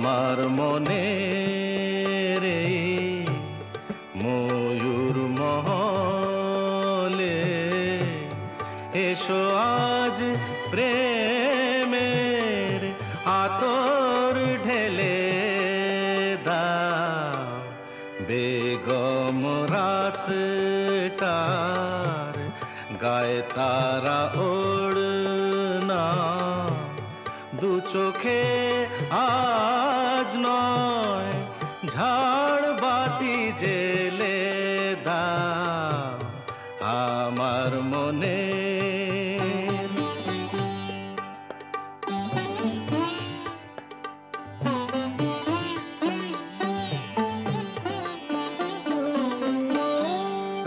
আমার মনে রে ময়ূর মহলে এসো আজ প্রেমের আতর ঢেলে দাও বেগম রাতটার গায়ে তারা ওড়না দু চোখে আজ নয় ঝাড় বাতি জেলে দাও আমার মনে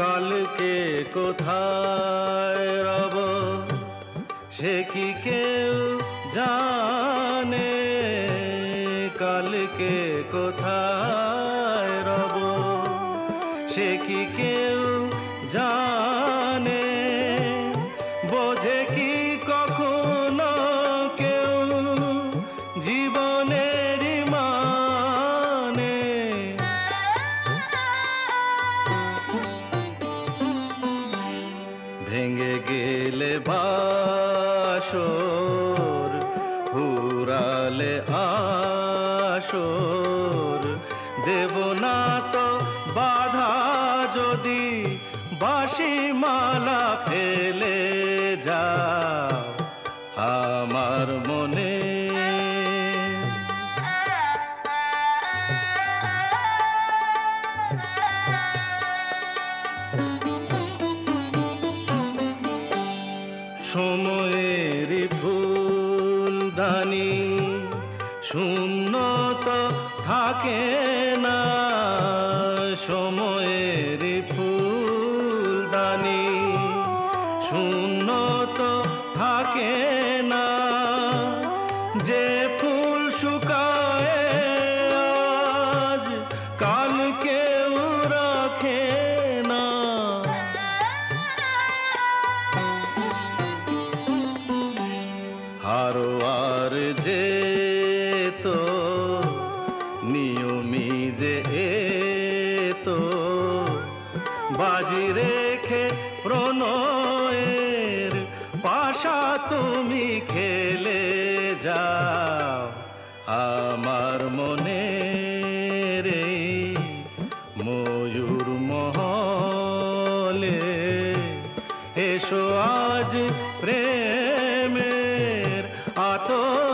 কালকে কোথায় রব সে কি কেউ জানে কালকে কোথায় রব সে কি কেউ জানে বোঝে কি কখনো কেউ জীবনের মানে ভেঙে গেলে বাসর ফুরালে আসর দেব না তো বাধা যদি বাঁশি মালা ফেলে যাও আমার মনে সময়ের ফুলদানি শূন্য তো থাকে না সময়ের ফুলদানি শূন্য তো থাকে না যে ফুল শুকায় আজ কাল কেউ রাখে না হারোয়ার যে তো নিয়মি যে তো বাজি রেখে প্রণয়ের পাশা তুমি খেলে যাও আমার মনে রে ময়ূর মহলে এসো আজ প্রেমের আতর